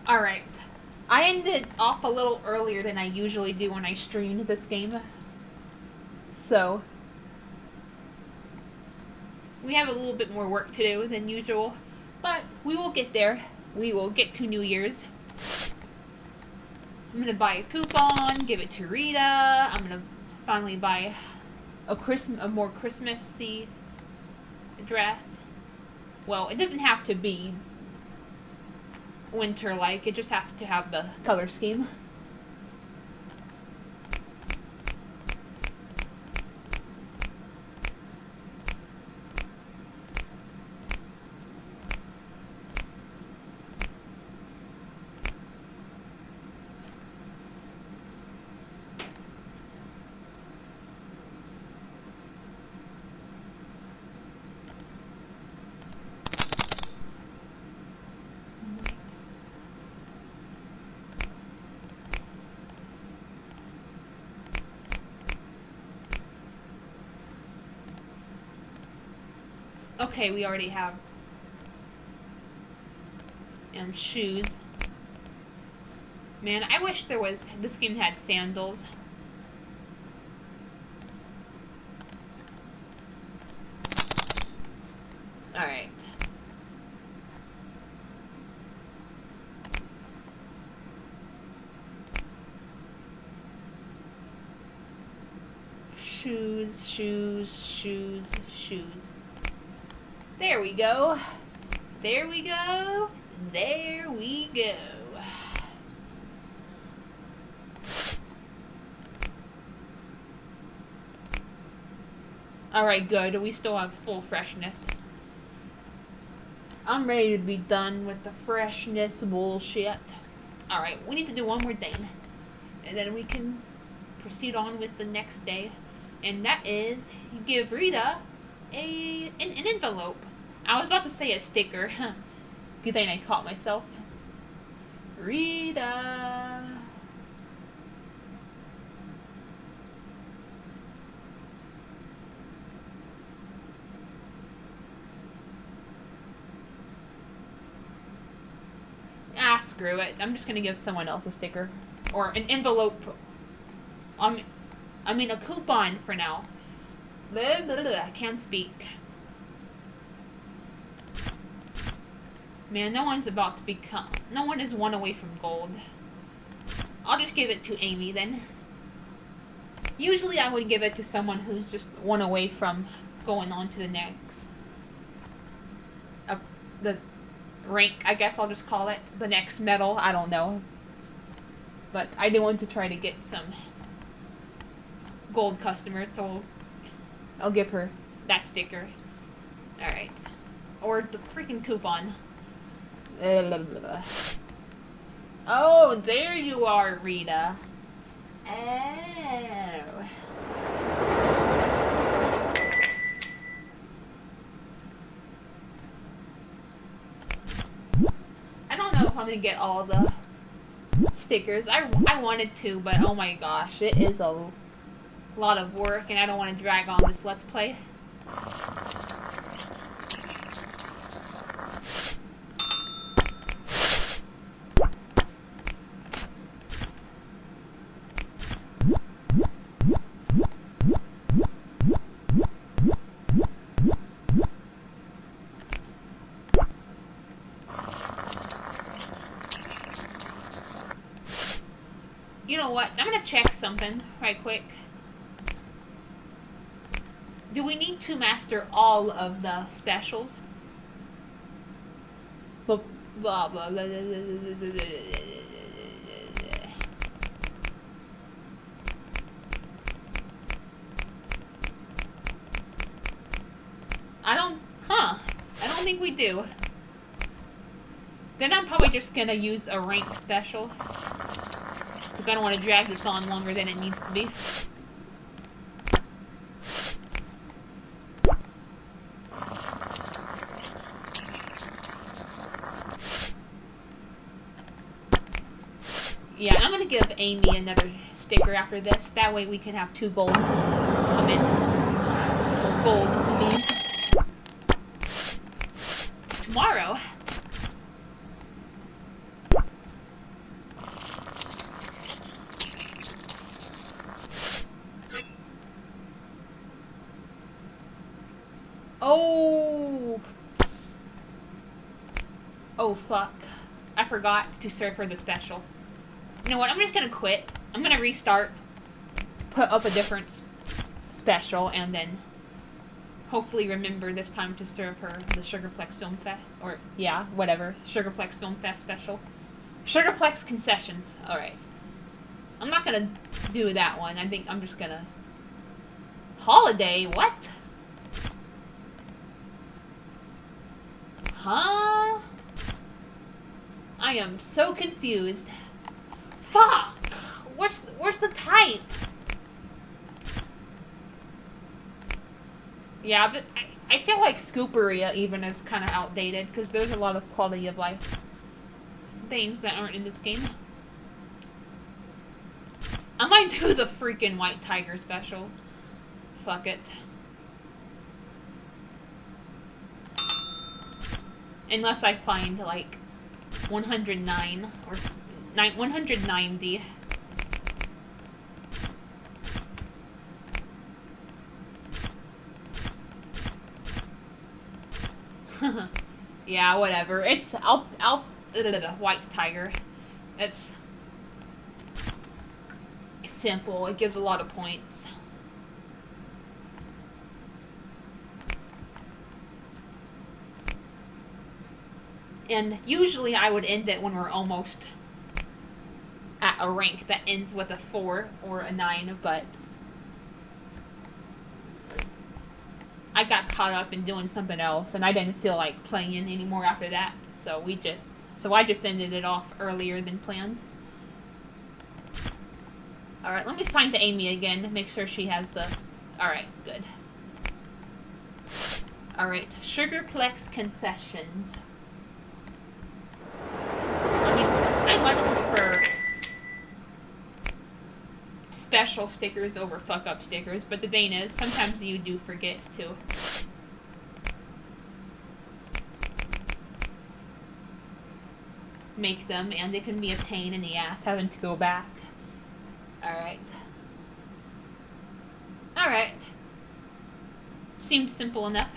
Alright. I ended off a little earlier than I usually do when I stream this game. So, we have a little bit more work to do than usual. But we will get there. We will get to New Year's. I'm gonna buy a coupon, give it to Rita. I'm gonna finally buy a more Christmassy dress. Well, it doesn't have to be winter-like. It just has to have the color scheme. Okay, we already have. And shoes. Man, I wish this game had sandals. Alright. Shoes, shoes, shoes, shoes. There we go. There we go. There we go. Alright, good. We still have full freshness. I'm ready to be done with the freshness bullshit. Alright, we need to do one more thing. And then we can proceed on with the next day. And that is, give Rita an envelope. I was about to say a sticker. Good thing I caught myself. Rita. Ah, screw it. I'm just gonna give someone else a sticker. Or an envelope. I mean a coupon for now. Blah, blah, blah, I can't speak. Man, no one is one away from gold. I'll just give it to Amy then. Usually I would give it to someone who's just one away from going on to the next. The rank, I guess I'll just call it. The next medal, I don't know. But I do want to try to get some gold customers, so I'll give her that sticker. Alright. Or the freaking coupon. Oh, there you are, Rita. Oh. I don't know if I'm gonna get all the stickers. I wanted to, but oh my gosh, it is a lot of work, and I don't want to drag on this Let's Play. You know what? I'm gonna check something right quick. Do we need to master all of the specials? Blah, blah, blah, blah, blah, blah, blah, blah. I don't think we do. Then I'm probably just gonna use a rank special. Because I don't want to drag this on longer than it needs to be. Yeah, I'm gonna give Amy another sticker after this. That way we can have 2 golds come in. Or gold to me. Tomorrow. Oh! Oh, fuck. I forgot to serve her the special. You know what? I'm just gonna quit. I'm gonna restart. Put up a different special, and then hopefully remember this time to serve her the Sugarplex Film Fest. Or, yeah, whatever. Sugarplex Film Fest special. Sugarplex Concessions. Alright. I'm not gonna do that one. I think I'm just gonna... Holiday? What? Huh? I am so confused. Fuck! Where's the type? Yeah, but I feel like Scooperia even is kind of outdated because there's a lot of quality of life things that aren't in this game. I might do the freaking White Tiger special. Fuck it. Unless I find like 109 or 190. Yeah, whatever. It's White Tiger. It's simple. It gives a lot of points. And usually I would end it when we're almost at a rank that ends with a 4 or a 9, but I got caught up in doing something else, and I didn't feel like playing anymore after that, so I just ended it off earlier than planned. Alright, let me find Amy again, make sure she has the... Alright, good. Alright, Sugarplex Concessions. I much prefer special stickers over fuck-up stickers, but the thing is, sometimes you do forget to make them, and it can be a pain in the ass having to go back. Alright. Alright. Seems simple enough.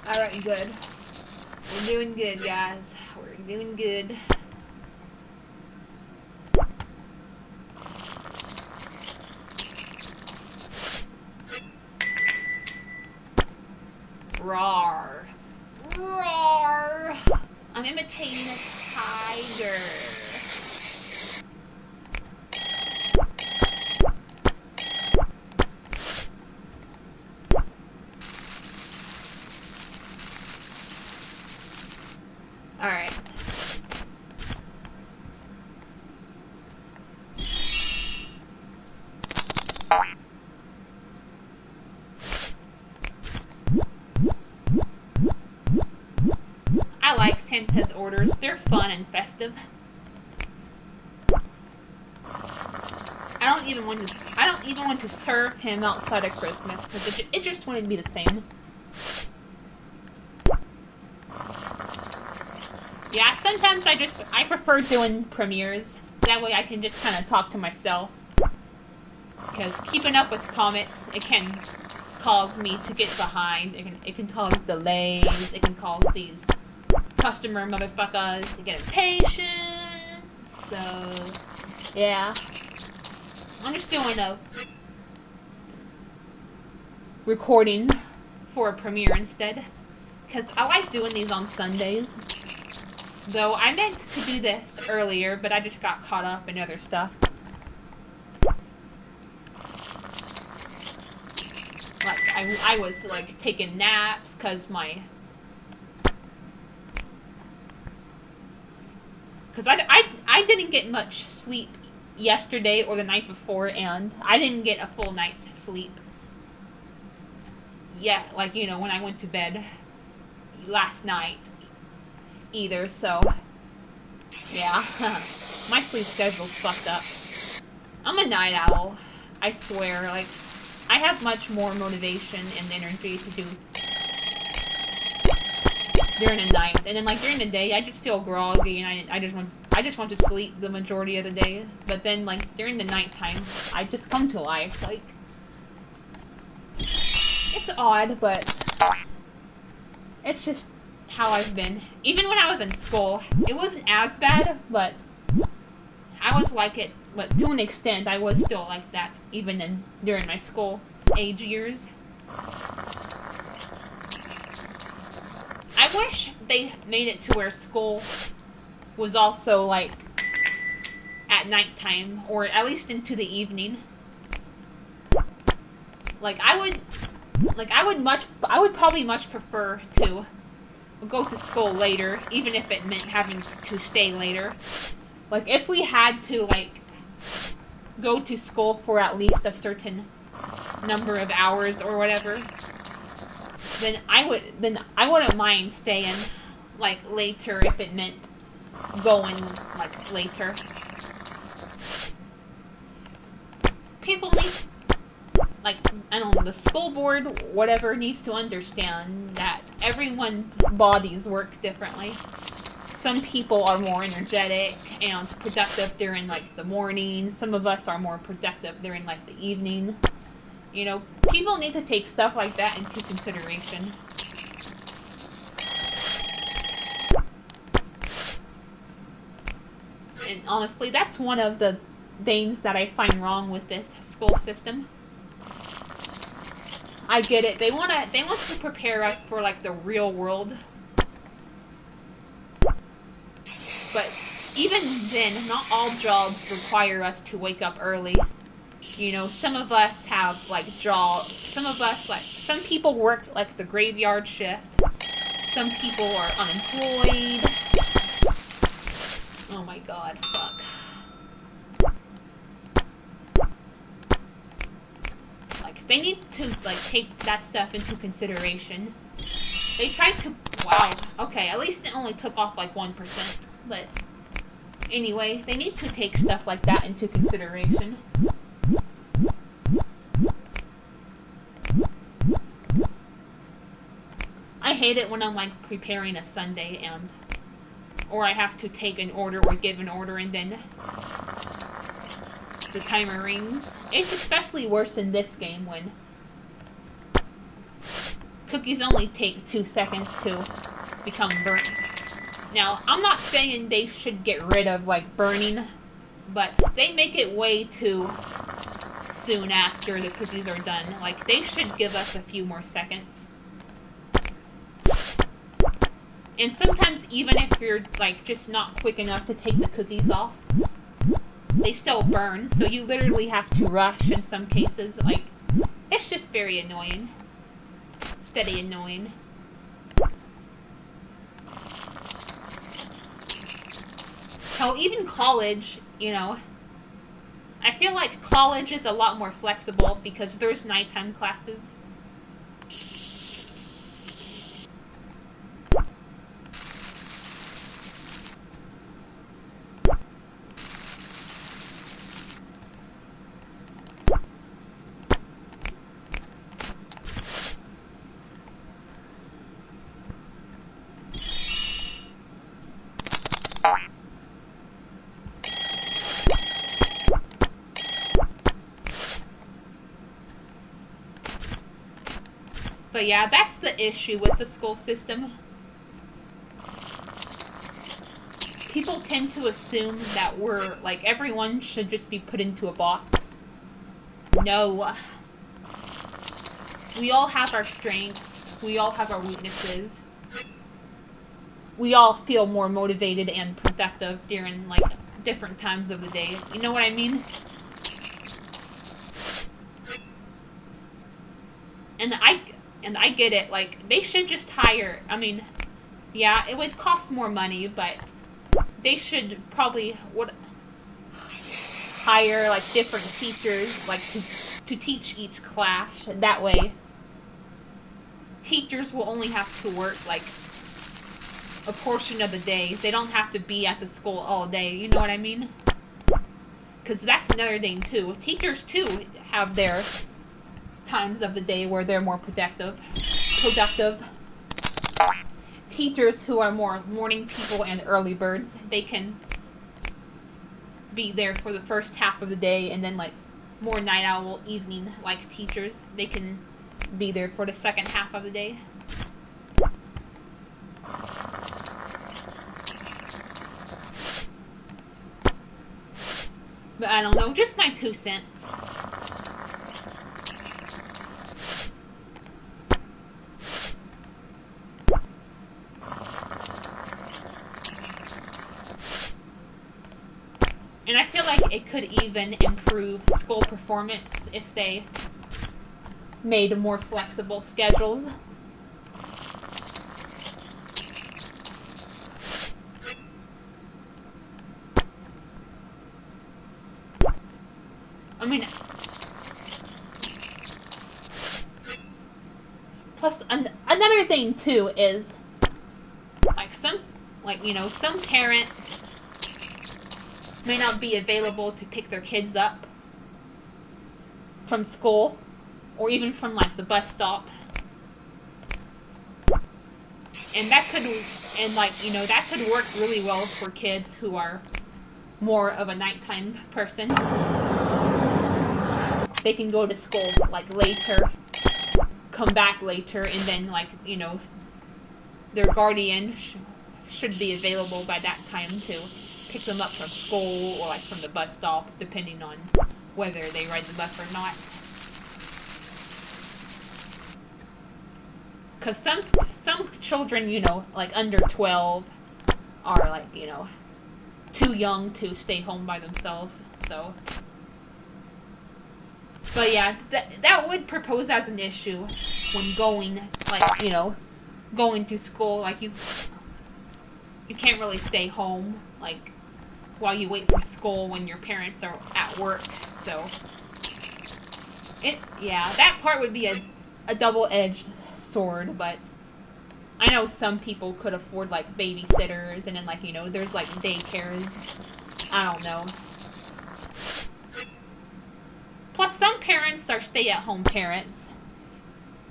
Alright, good. We're doing good, guys. We're doing good. Roar. Roar. I'm imitating a tiger. Alright. I like Santa's orders. They're fun and festive. I I don't even want to serve him outside of Christmas because it just wouldn't be the same. Yeah, sometimes I prefer doing premieres. That way I can just kind of talk to myself. Because keeping up with comments, it can cause me to get behind. It can cause delays. It can cause these customer motherfuckers to get impatient. So, yeah. I'm just doing a recording for a premiere instead. Because I like doing these on Sundays. Though I meant to do this earlier, but I just got caught up in other stuff. Like, I was, like, taking naps because my... Because I didn't get much sleep yesterday or the night before, and I didn't get a full night's sleep. Yeah, like, you know, when I went to bed last night either, so yeah. My sleep schedule's fucked up. I'm a night owl, I swear. Like, I have much more motivation and energy to do during the night, and then like during the day I just feel groggy and I just want to sleep the majority of the day. But then like during the nighttime I just come to life. Like, it's odd, but it's just how I've been. Even when I was in school, it wasn't as bad, but I was like it. But to an extent, I was still like that, even during my school age years. I wish they made it to where school was also like at nighttime, or at least into the evening. Like I would probably much prefer to go to school later, even if it meant having to stay later. Like, if we had to, like, go to school for at least a certain number of hours or whatever, then I wouldn't mind staying, like, later if it meant going, like, later. People need, like, I don't know, the school board, whatever, needs to understand that everyone's bodies work differently. Some people are more energetic and productive during, like, the morning. Some of us are more productive during, like, the evening. You know, people need to take stuff like that into consideration. And honestly, that's one of the things that I find wrong with this school system. I get it. They want to prepare us for, like, the real world. But even then, not all jobs require us to wake up early. You know, some of us have, like, some people work, like, the graveyard shift. Some people are unemployed. Oh my god, fuck. Like, they need to, like, take that stuff into consideration. They tried to, wow, okay, at least it only took off, like, 1%. But anyway, they need to take stuff like that into consideration. I hate it when I'm like preparing a sundae or I have to take an order or give an order and then the timer rings. It's especially worse in this game when cookies only take 2 seconds to become burnt. Now, I'm not saying they should get rid of, like, burning, but they make it way too soon after the cookies are done. Like, they should give us a few more seconds. And sometimes, even if you're, like, just not quick enough to take the cookies off, they still burn, so you literally have to rush in some cases. Like, it's just very annoying. It's very annoying. Hell, even college, you know, I feel like college is a lot more flexible because there's nighttime classes. But yeah, that's the issue with the school system. People tend to assume that we're, like, everyone should just be put into a box. No. We all have our strengths. We all have our weaknesses. We all feel more motivated and productive during, like, different times of the day. You know what I mean? And I get it. Like, they should just hire. I mean, yeah, it would cost more money, but they should probably hire, like, different teachers, like, to teach each class. That way, teachers will only have to work, like, a portion of the day. They don't have to be at the school all day. You know what I mean? Because that's another thing, too. Teachers, too, have their times of the day where they're more productive. Teachers who are more morning people and early birds, they can be there for the first half of the day, and then, like, more night owl evening, like, teachers, they can be there for the second half of the day. But I don't know, just my 2 cents. And I feel like it could even improve school performance if they made more flexible schedules. I mean, plus another thing too is, like, some parents may not be available to pick their kids up from school or even from, like, the bus stop. And that could work really well for kids who are more of a nighttime person. They can go to school, like, later, come back later, and then, like, their guardian should be available by that time to pick them up from school or, like, from the bus stop, depending on whether they ride the bus or not. Because some children, like, under 12 are, like, too young to stay home by themselves, so. But yeah, that would propose as an issue when going, like, going to school. Like, you can't really stay home, like, while you wait for school when your parents are at work, so. That part would be a double-edged sword, but I know some people could afford, like, babysitters, and then, like, there's, like, daycares. I don't know. Plus, some parents are stay-at-home parents.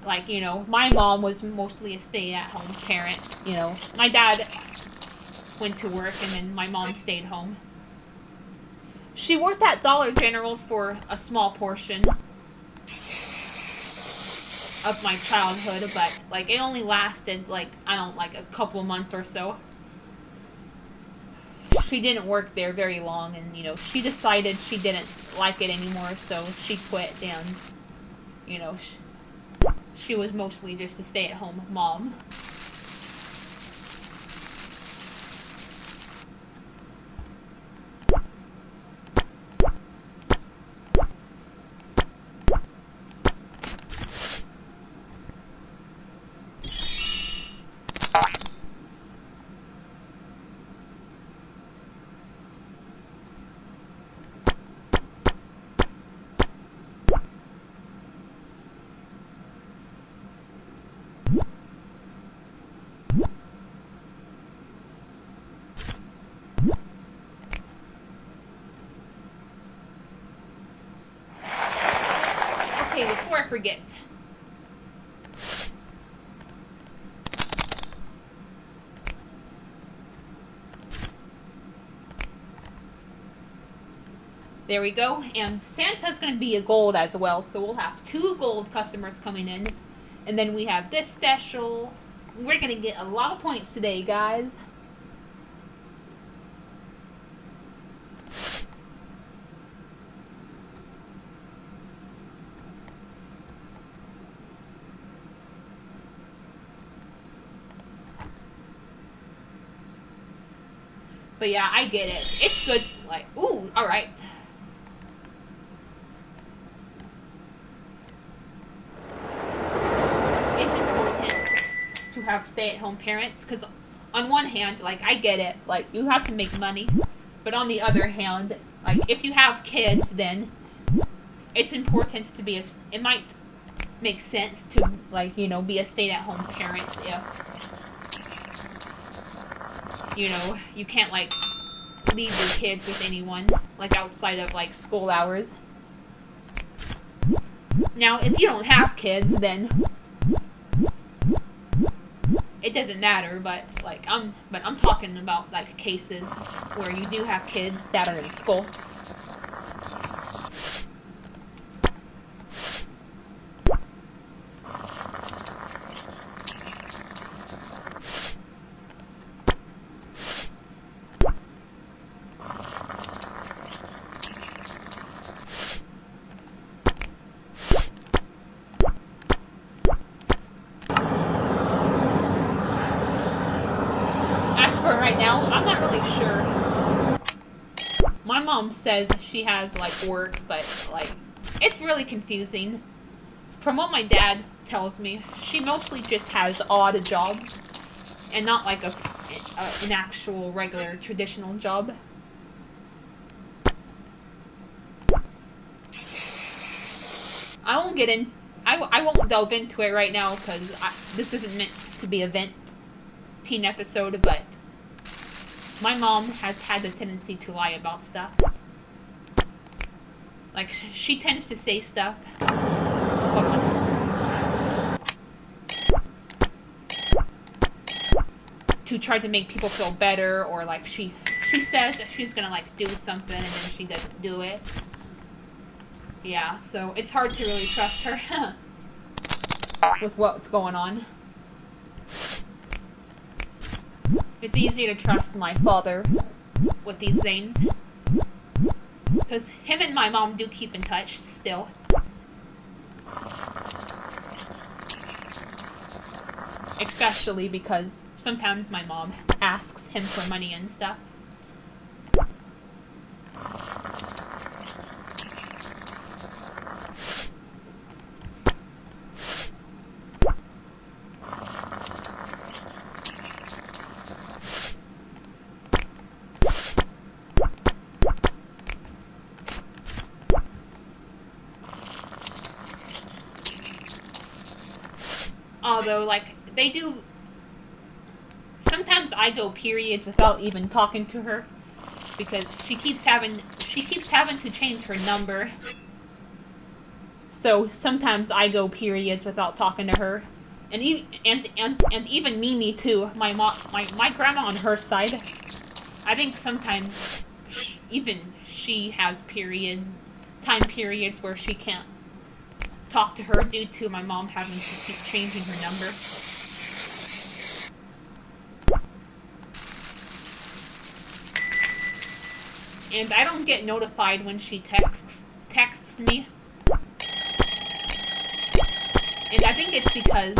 Like, my mom was mostly a stay-at-home parent. My dad went to work, and then my mom stayed home. She worked at Dollar General for a small portion of my childhood, but, like, it only lasted, like, a couple of months or so. She didn't work there very long, and, she decided she didn't like it anymore, so she quit, and, she was mostly just a stay-at-home mom. Okay, before I forget. There we go. And Santa's going to be a gold as well, so we'll have 2 gold customers coming in. And then we have this special. We're gonna get a lot of points today, guys. But yeah, I get it. It's good. Like, ooh, alright. It's important to have stay-at-home parents, because on one hand, like, I get it. Like, you have to make money. But on the other hand, like, if you have kids, then it's important to be it might make sense to, like, you know, be a stay-at-home parent if, you know, you can't, like, leave your kids with anyone, like, outside of, like, school hours. Now, if you don't have kids, then it doesn't matter, but, like, I'm talking about, like, cases where you do have kids that are in school. Right now, I'm not really sure. My mom says she has, like, work, but, like, it's really confusing. From what my dad tells me, she mostly just has odd jobs, and not, like, an actual, regular, traditional job. I won't get in. I won't delve into it right now, because this isn't meant to be a teen episode, but my mom has had the tendency to lie about stuff. Like, she tends to say stuff. To try to make people feel better, or, like, she says that she's gonna, like, do something and then she doesn't do it. Yeah, so it's hard to really trust her with what's going on. It's easy to trust my father with these things, because him and my mom do keep in touch still. Especially because sometimes my mom asks him for money and stuff. Although, like, they do... Sometimes I go periods without even talking to her, because she keeps having to change her number. So sometimes I go periods without talking to her. And even Mimi too. My grandma on her side, I think sometimes even she has time periods where she can't talk to her due to my mom having to keep changing her number. And I don't get notified when she texts me. And I think it's because,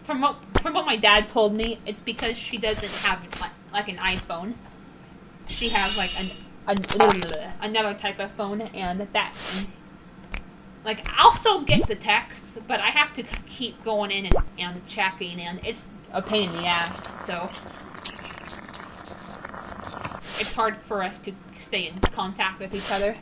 from what my dad told me, it's because she doesn't have, like an iPhone. She has, like, another type of phone, and like, I'll still get the texts, but I have to keep going in and checking, and it's a pain in the ass, so it's hard for us to stay in contact with each other.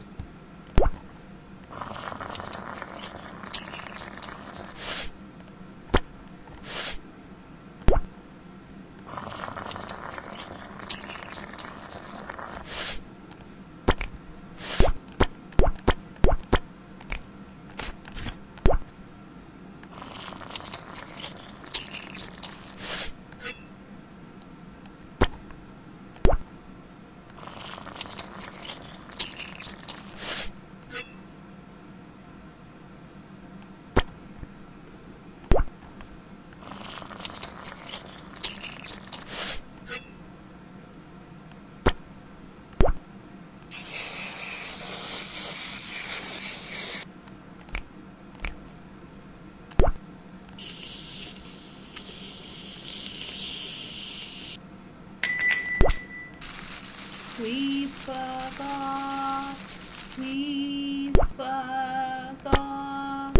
fuck off. Please fuck off.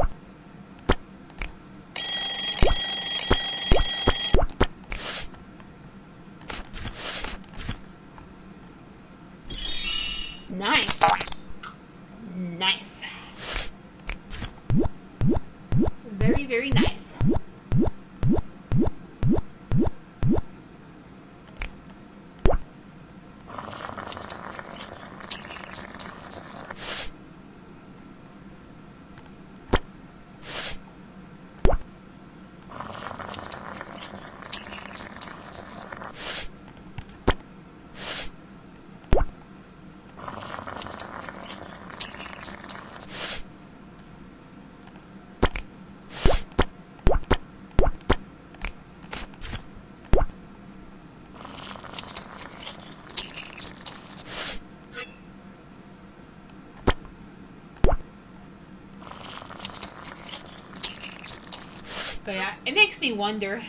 Nice. Nice. Very, very nice. But yeah, it makes me wonder,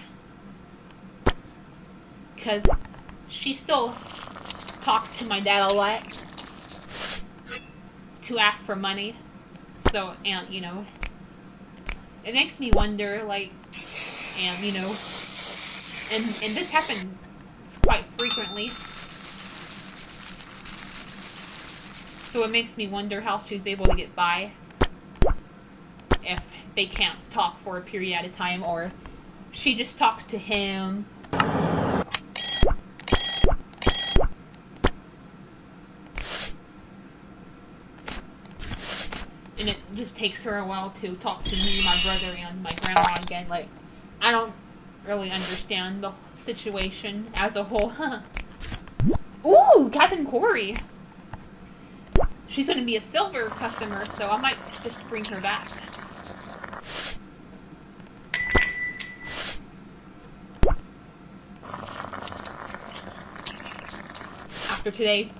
because she still talks to my dad a lot to ask for money. So, and, you know, it makes me wonder, like, and, you know, and this happens quite frequently. So it makes me wonder how she's able to get by if they can't talk for a period at a time, or she just talks to him. And it just takes her a while to talk to me, my brother, and my grandma again. Like, I don't really understand the situation as a whole. Ooh, Captain Corey! She's gonna be a silver customer, so I might just bring her back. After today.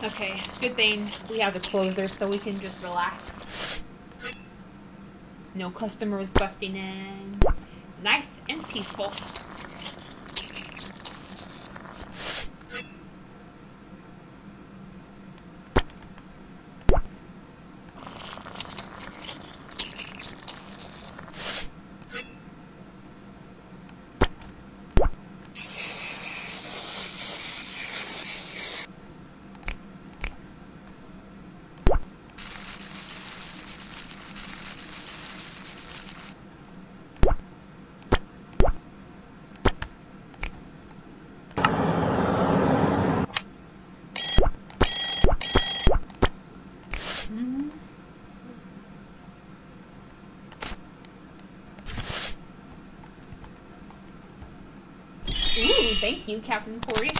Okay, good thing we have the closer so we can just relax. No customers busting in. Nice and peaceful. thank you, Captain Corey.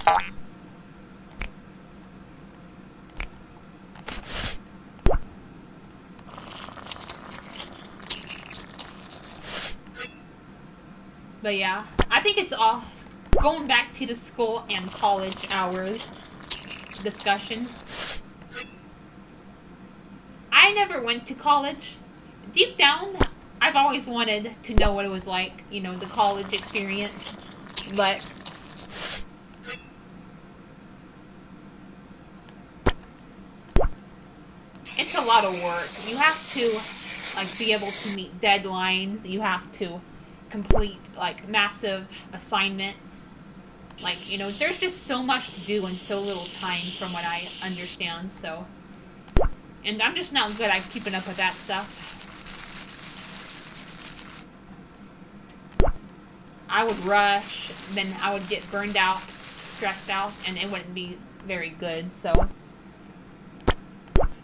But yeah, I think it's all going back to the school and college hours discussions. I never went to college. Deep down, I've always wanted to know what it was like, you know, the college experience. But it's a lot of work. You have to, like, be able to meet deadlines. You have to complete, like, massive assignments. Like, you know, there's just so much to do in so little time from what I understand, so. And I'm just not good at keeping up with that stuff. I would rush, then I would get burned out, stressed out, and it wouldn't be very good, so.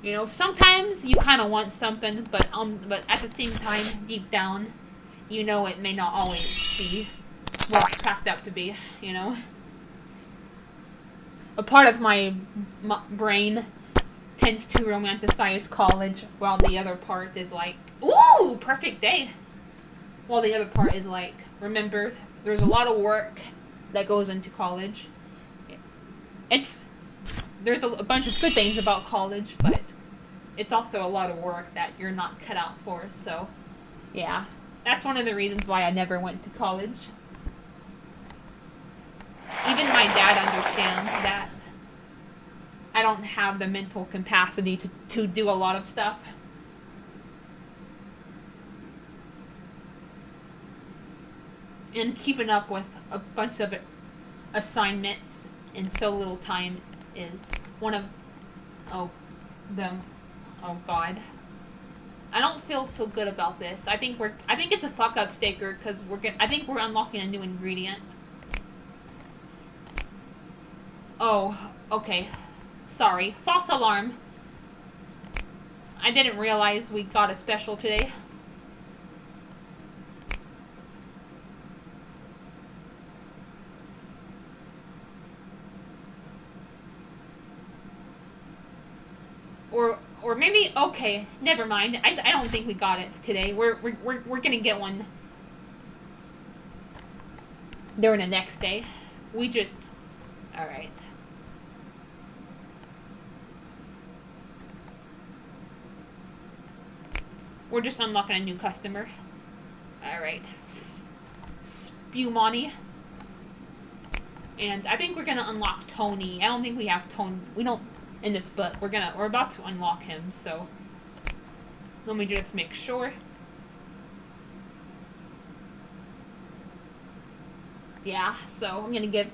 You know, sometimes you kind of want something, but at the same time, deep down, you know it may not always be what it's cracked up to be, you know? A part of my brain tends to romanticize college, while the other part is like, ooh, perfect day. While the other part is like, remember, there's a lot of work that goes into college. There's a bunch of good things about college, but it's also a lot of work that you're not cut out for, so yeah. That's one of the reasons why I never went to college. Even my dad understands that I don't have the mental capacity to do a lot of stuff. And keeping up with a bunch of assignments in so little time is one of oh god. I don't feel so good about this. I think it's a fuck up staker because I think we're unlocking a new ingredient. Oh, okay. Sorry. False alarm. I didn't realize we got a special today. Or maybe, okay, never mind. I don't think we got it today. We're gonna get one during the next day. We just, alright. We're just unlocking a new customer. Alright. Spumani. And I think we're gonna unlock Tony. I don't think we have Tony. We don't in this, but we're about to unlock him, so let me just make sure. Yeah, so I'm gonna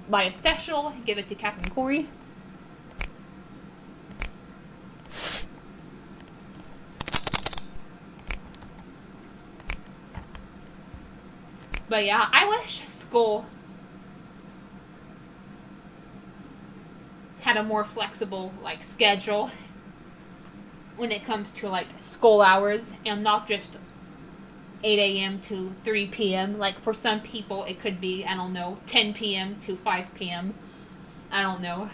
buy a special, give it to Captain Corey. But yeah, I wish school had a more flexible, like, schedule when it comes to, like, school hours, and not just 8 a.m. to 3 p.m. Like, for some people, it could be, I don't know, 10 p.m. to 5 p.m. I don't know.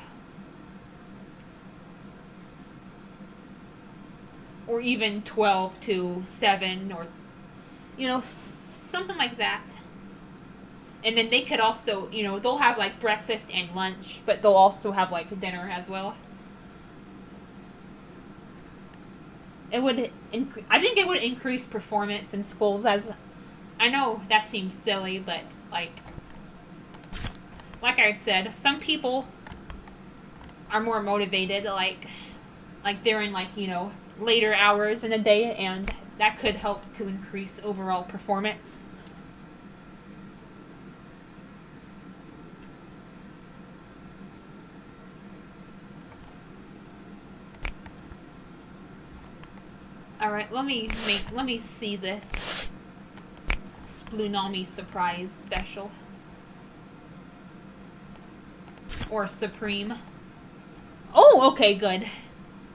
Or even 12 to 7, or, you know, something like that. And then they could also, you know, they'll have, like, breakfast and lunch, but they'll also have, like, dinner as well. I think it would increase performance in schools, as, I know that seems silly, but, like I said, some people are more motivated, like during, like, you know, later hours in the day, and that could help to increase overall performance. Alright, let me see this Splunami surprise special. Or Supreme. Oh, okay, good.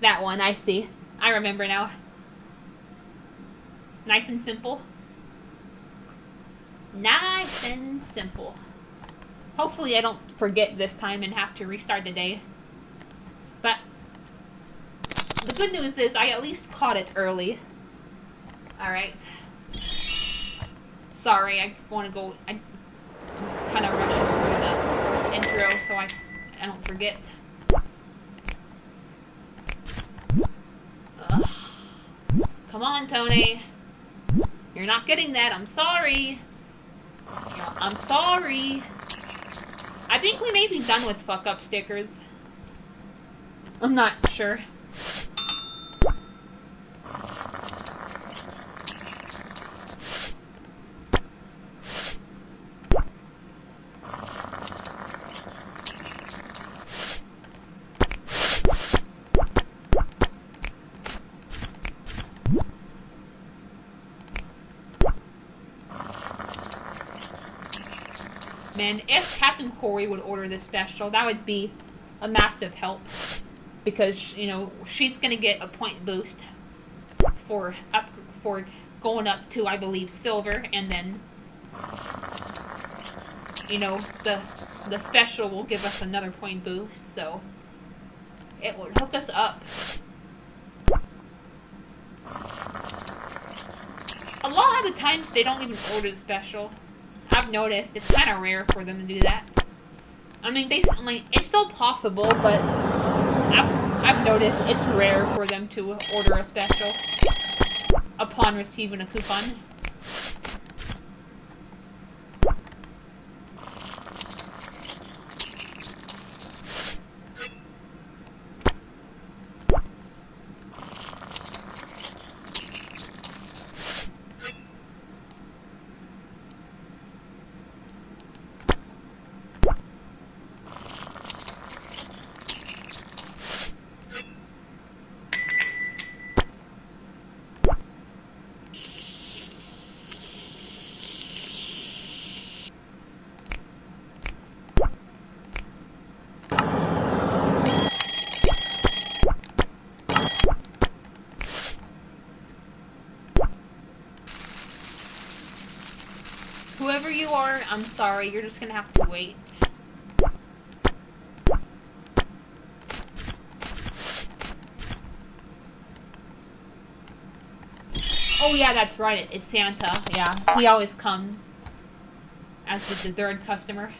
That one, I see. I remember now. Nice and simple. Nice and simple. Hopefully I don't forget this time and have to restart the day. But the good news is I at least caught it early. Alright. Sorry, I want to go... I'm kind of rushing through the intro so I don't forget. Ugh. Come on, Tony. You're not getting that. I'm sorry. I'm sorry. I think we may be done with fuck-up stickers. I'm not sure. Man, if Captain Corey would order this special, that would be a massive help. Because, you know, she's gonna get a point boost for going up to, I believe, silver, and then, you know, the special will give us another point boost, so it would hook us up. A lot of the times they don't even order the special. I've noticed it's kind of rare for them to do that. I mean, it's still possible, but I've noticed it's rare for them to order a special upon receiving a coupon. Whoever you are, I'm sorry, you're just gonna have to wait. Oh yeah, that's right, it's Santa. Yeah, he always comes as the third customer.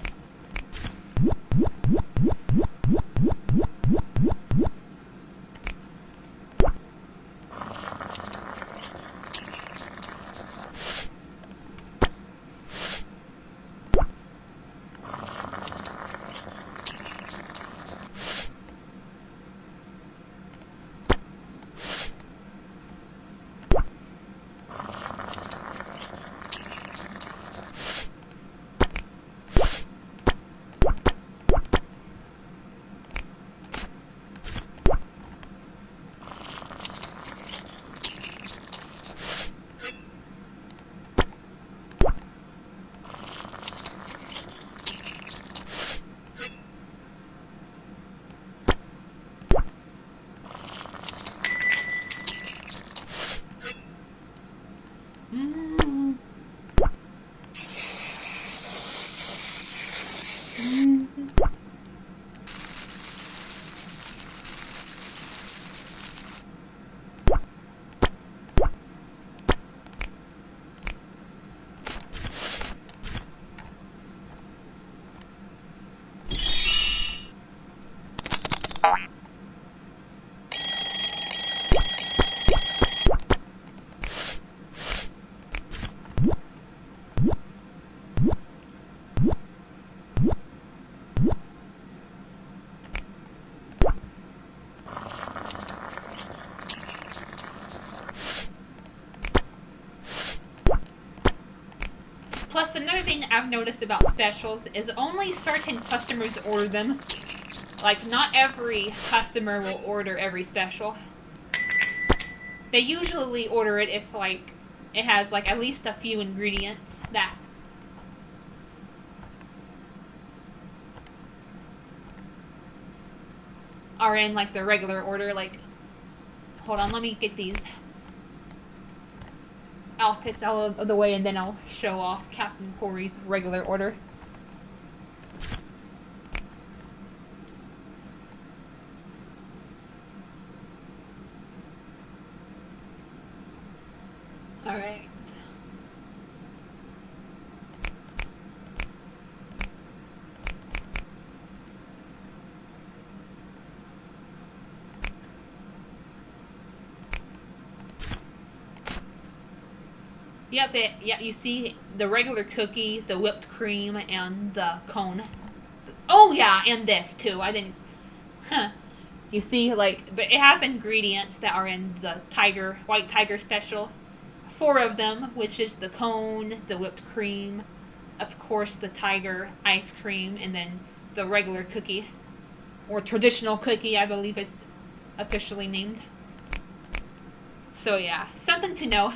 Plus, another thing I've noticed about specials is only certain customers order them. Like, not every customer will order every special. They usually order it if, like, it has, like, at least a few ingredients that are in, like, the regular order. Like, hold on, let me get these outfits out of the way, and then I'll show off Captain Corey's regular order. Yep, yeah, you see the regular cookie, the whipped cream, and the cone. Oh yeah, and this too. I didn't. Huh. You see, like it has ingredients that are in the white tiger special. Four of them, which is the cone, the whipped cream, of course the tiger ice cream, and then the regular cookie or traditional cookie, I believe it's officially named. So yeah, something to know.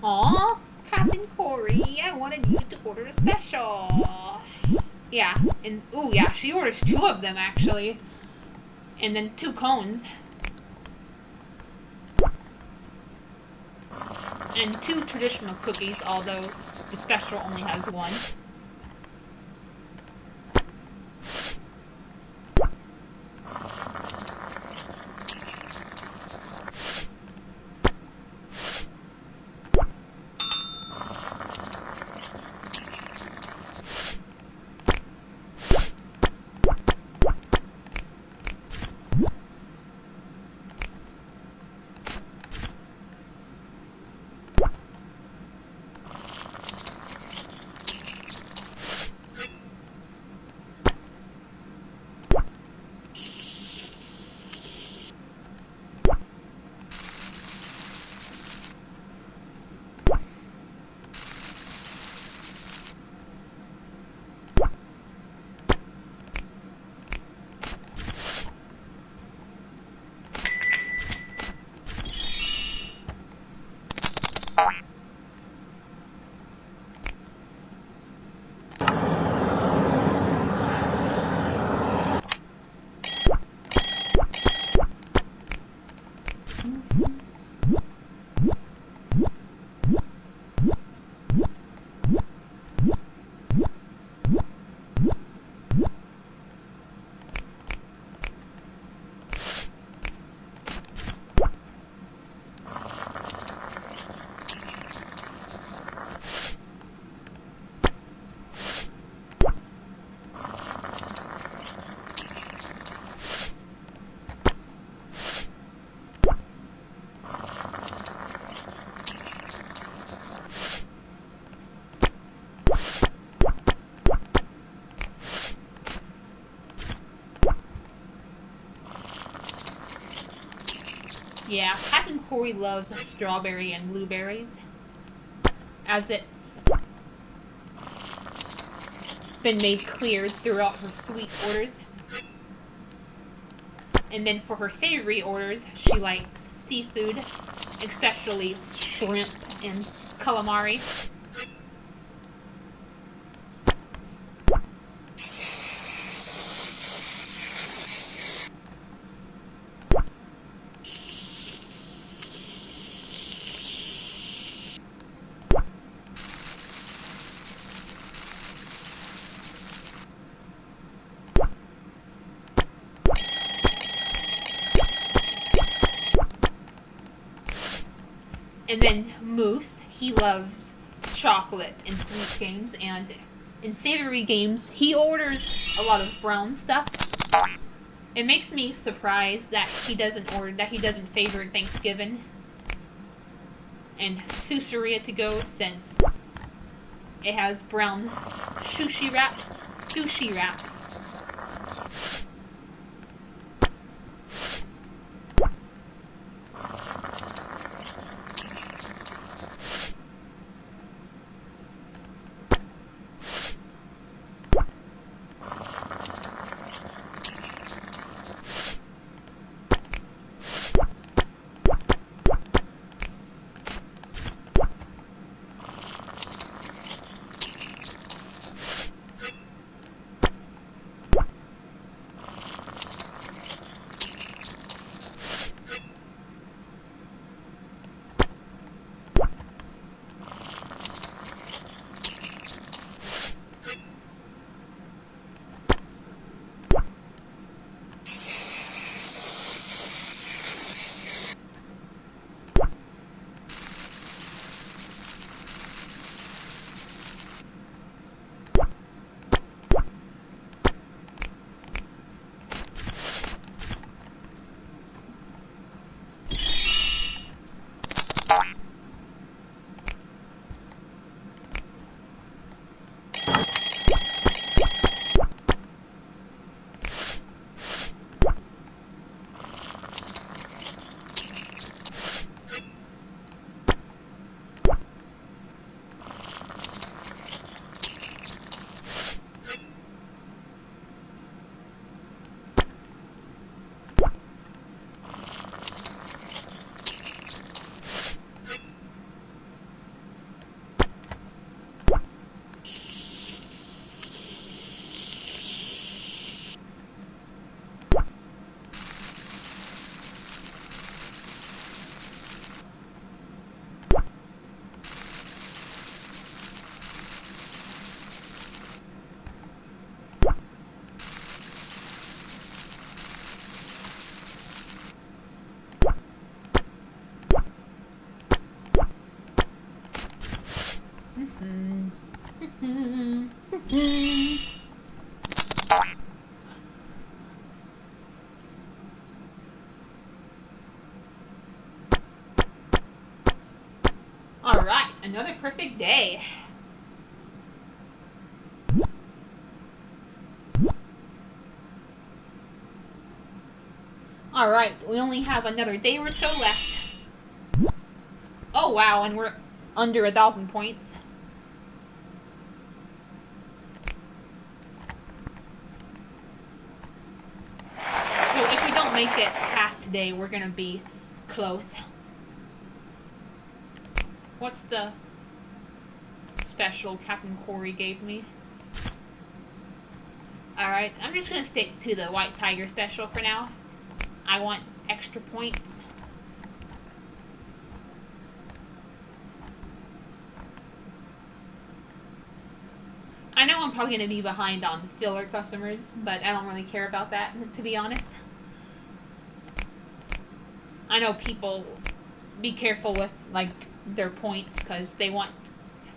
Aw, Captain Corey, I wanted you to order a special. Yeah, and ooh, yeah, she orders two of them actually, and then two cones, and two traditional cookies, although the special only has one. Yeah, Captain Corey loves strawberry and blueberries, as it's been made clear throughout her sweet orders. And then for her savory orders, she likes seafood, especially shrimp and calamari. And then Moose, he loves chocolate and sweet games, and in savory games, he orders a lot of brown stuff. It makes me surprised that he doesn't favor Thanksgiving and Scooperia to go, since it has brown sushi wrap. Alright, another perfect day. Alright, we only have another day or so left. Oh wow, and we're under 1,000 points. So if we don't make it past today, we're gonna be close. What's the special Captain Corey gave me? Alright, I'm just gonna stick to the White Tiger special for now. I want extra points. I know I'm probably going to be behind on filler customers, but I don't really care about that, to be honest. I know people be careful with, like, their points, because they want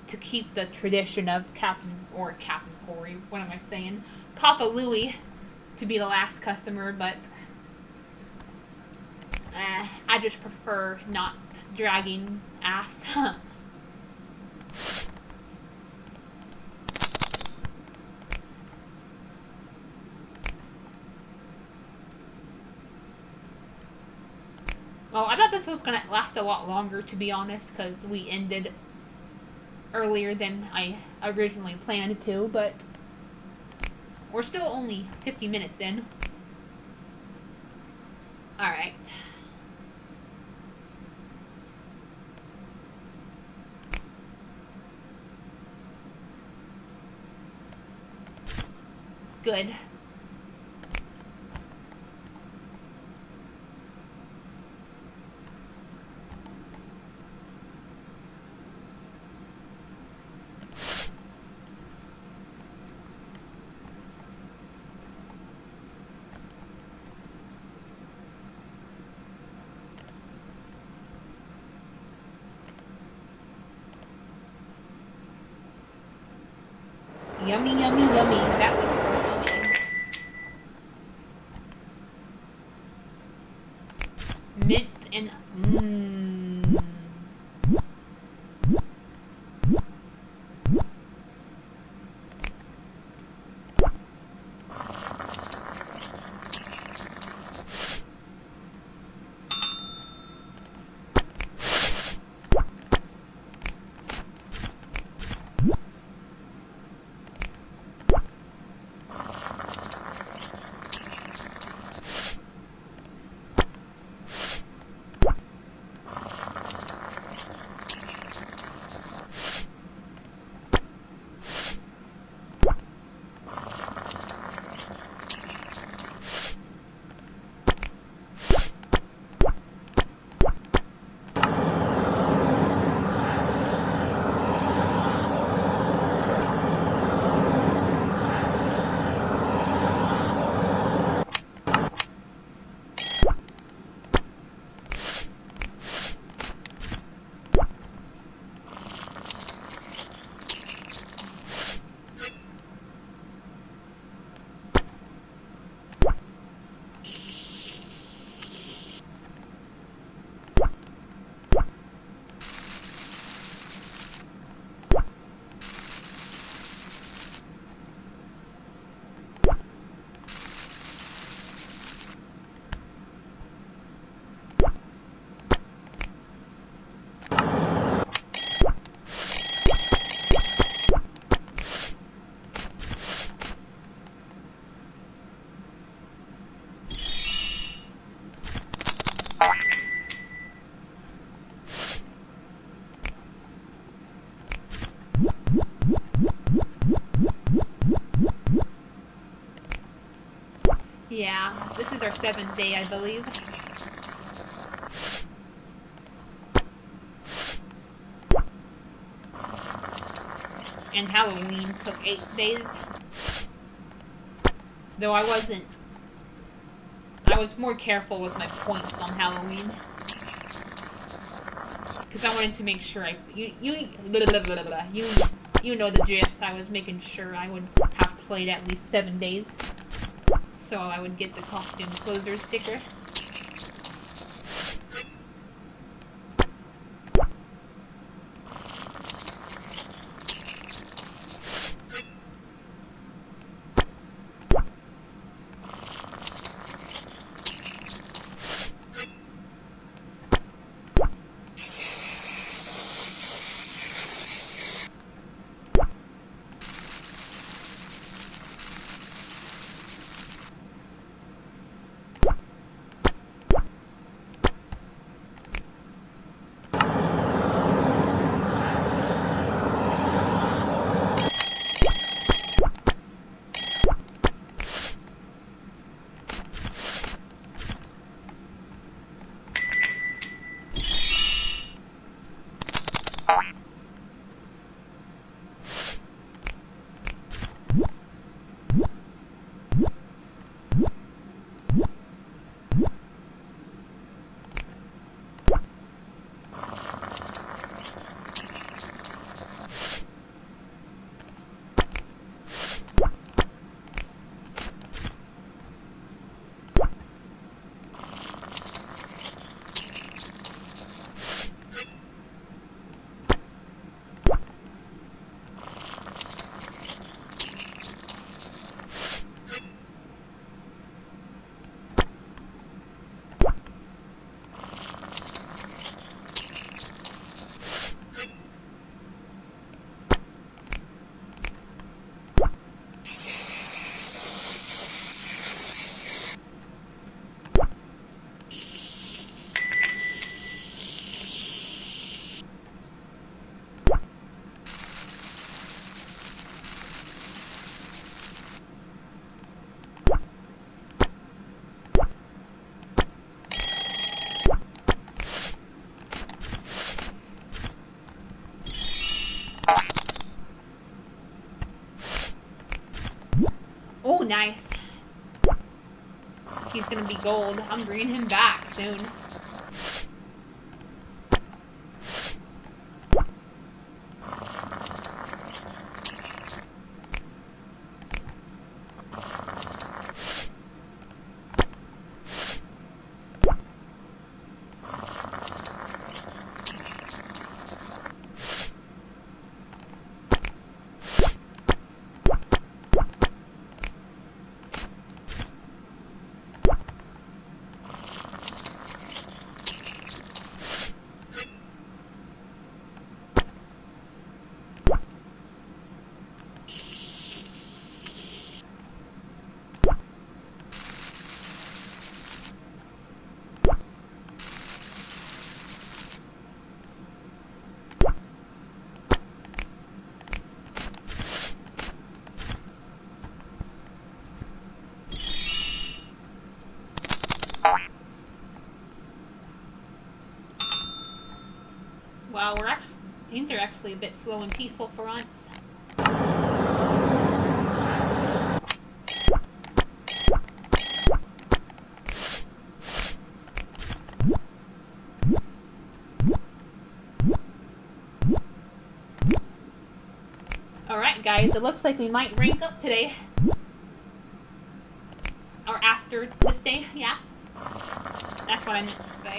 to keep the tradition of Captain Corey, what am I saying? Papa Louie to be the last customer, but I just prefer not dragging ass. Well, I thought this was going to last a lot longer, to be honest, because we ended earlier than I originally planned to, but we're still only 50 minutes in. Alright. Good. Yummy, yummy, yummy. That looks yummy. Mint and yeah, this is our 7th day, I believe. And Halloween took 8 days. Though I was more careful with my points on Halloween. Because I wanted to make sure you You know the gist. I was making sure I would have played at least 7 days. So I would get the costume closer sticker. Oh, nice. He's gonna be gold. I'm bringing him back soon. Wow, things are actually a bit slow and peaceful for once. Alright guys, it looks like we might rank up today. Or after this day, yeah. That's what I meant to say.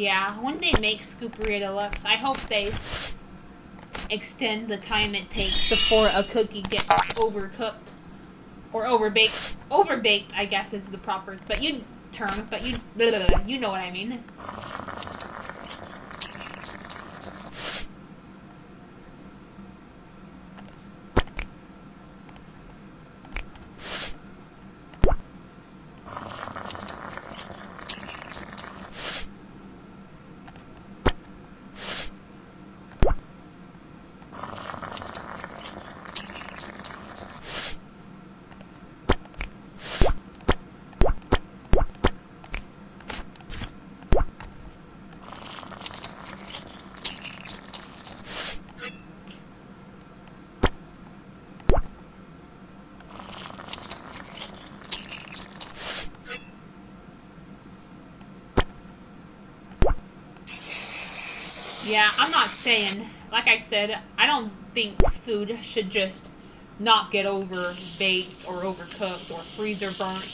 Yeah, when they make Scooperia Deluxe, I hope they extend the time it takes before a cookie gets overcooked. Or overbaked. Overbaked, I guess, is the proper term, but you know what I mean. Yeah, I'm not saying, like I said, I don't think food should just not get over baked or overcooked or freezer burnt,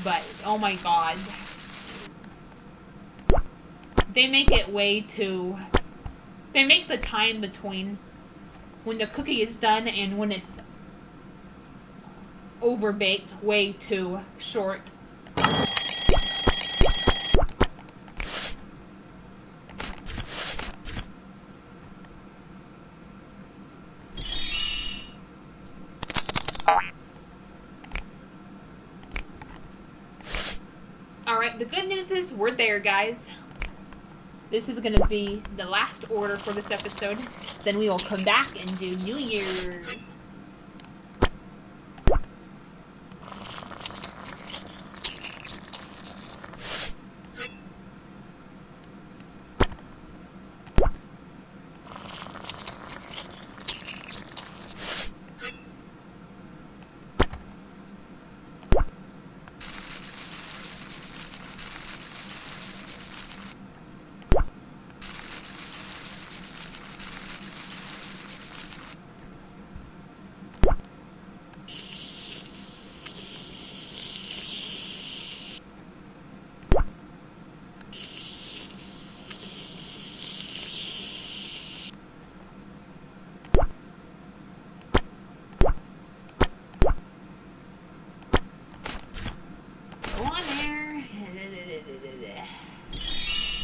but oh my god. They make it way too. They make the time between when the cookie is done and when it's overbaked way too short. Alright, the good news is we're there, guys. This is going to be the last order for this episode. Then we will come back and do New Year's.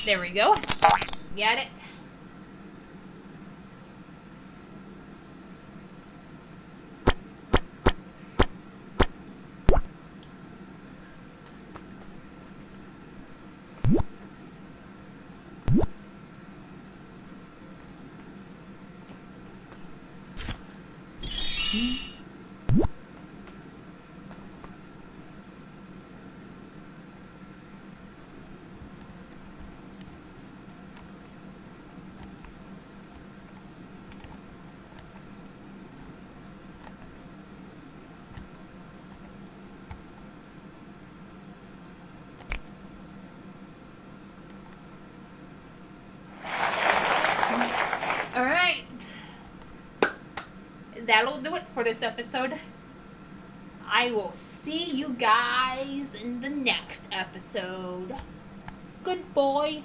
There we go. Got it. Alright. That'll do it for this episode. I will see you guys in the next episode. Good boy.